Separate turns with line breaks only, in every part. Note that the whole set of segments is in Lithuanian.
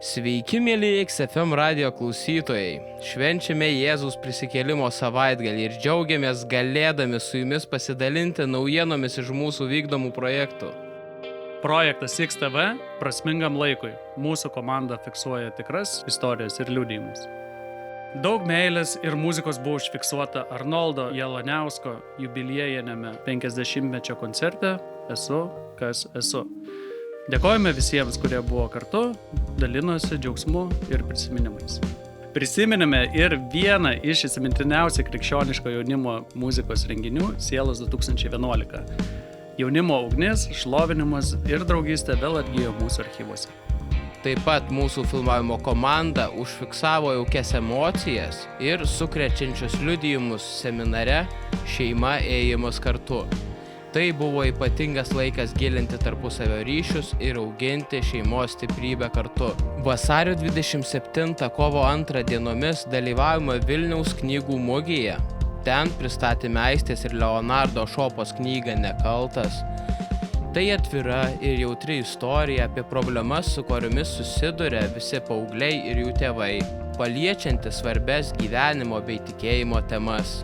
Sveiki, mėly XFM radio klausytojai. Švenčiame Jėzaus prisikėlimo savaitgalį ir džiaugiamės galėdami su jumis pasidalinti naujienomis iš mūsų vykdomų projektų.
Projektas XTV prasmingam laikui. Mūsų komanda fiksuoja tikras istorijas ir liudijimus. Daug meilės ir muzikos buvo užfiksuota Arnoldo Jeloniausko jubiliejiniame 50-mečio koncerte Esu, kas esu. Dėkojame visiems, kurie buvo kartu, dalinosi džiaugsmu ir prisiminimais. Prisiminėme ir vieną iš įsimintiniausių krikščioniško jaunimo muzikos renginių Sielos 2011. Jaunimo ugnis, šlovinimas ir draugystė vėl atgijo mūsų archyvuose.
Taip pat mūsų filmavimo komanda užfiksavo jaukias emocijas ir sukrečiančius liudijimus seminare Šeima ėjimas kartu. Tai buvo ypatingas laikas gilinti tarpusavio ryšius ir auginti šeimos stiprybę kartu. Vasario 27 kovo 2 dienomis dalyvavome Vilniaus knygų mugėje. Ten pristatėme Aistės ir Leonardo Šopos knygą Nekaltas. Tai atvira ir jautri istorija apie problemas, su kuriomis susiduria visi paaugliai ir jų tėvai, paliečianti svarbes gyvenimo bei tikėjimo temas.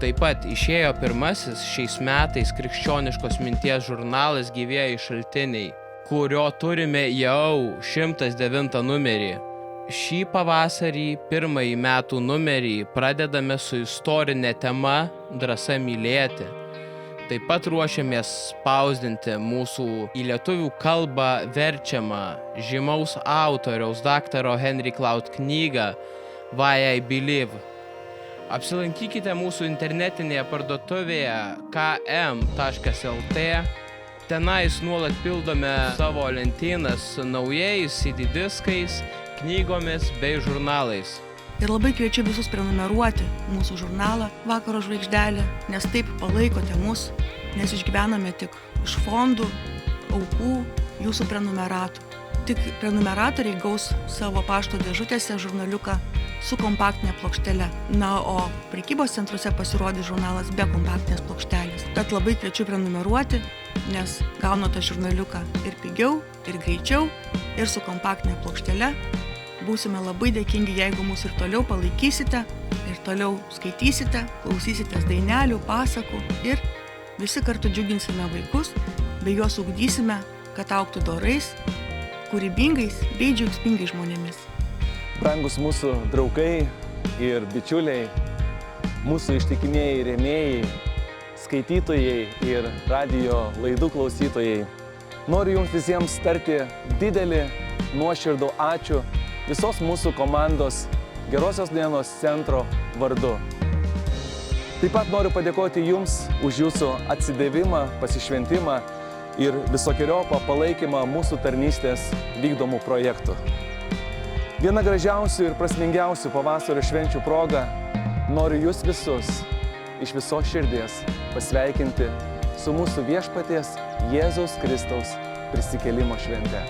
Taip pat išėjo pirmasis šiais metais krikščioniškos minties žurnalas Gyvieji šaltiniai, kurio turime jau 109 numerį. Šį pavasarį, pirmąjį metų numerį, pradedame su istorinė tema Drąsa mylėti. Taip pat ruošiamės spausdinti mūsų į lietuvių kalbą verčiamą žymaus autoriaus daktaro Henry Cloud knygą Why I Believe. Apsilankykite mūsų internetinėje parduotuvėje km.lt. Tenais nuolat pildome savo lentynas su naujais CD diskais, knygomis bei žurnalais.
Ir labai kviečiu visus prenumeruoti mūsų žurnalą Vakaro žvaigždelė, nes taip palaikote mus, nes išgyvename tik iš fondų, aukų, jūsų prenumeratų. Tik prenumeratoriai gaus savo pašto dėžutėse žurnaliuką su kompaktinė plokštele. Na, o prekybos centruose pasirodys žurnalas be kompaktinės plokštelės. Tad labai kviečiu prenumeruoti, nes gaunate žurnaliuką ir pigiau, ir greičiau, ir su kompaktinė plokštele. Būsime labai dėkingi, jeigu mus ir toliau palaikysite, ir toliau skaitysite, klausysitės dainelių, pasakų ir visi kartu džiuginsime vaikus, bei juos ugdysime, kad augtų dorais, kūrybingais bei džiaugsmingais žmonėmis.
Brangus mūsų draugai ir bičiuliai, mūsų ištikimieji rėmėjai, skaitytojai ir radijo laidų klausytojai. Noriu jums visiems tarti didelį nuoširdų ačiū visos mūsų komandos Gerosios dienos centro vardu. Taip pat noriu padėkoti jums už jūsų atsidavimą, pasišventimą ir visokeriopą palaikymą mūsų tarnystės vykdomų projektų. Viena gražiausių ir prasmingiausių pavasario švenčių proga noriu jūs visus iš visos širdies pasveikinti su mūsų viešpaties Jėzaus Kristaus prisikėlimo švente.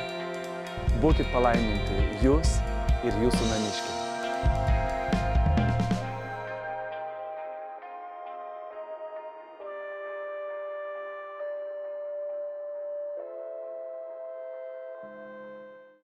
Būkit palaiminti jūs ir jūsų namiškiai.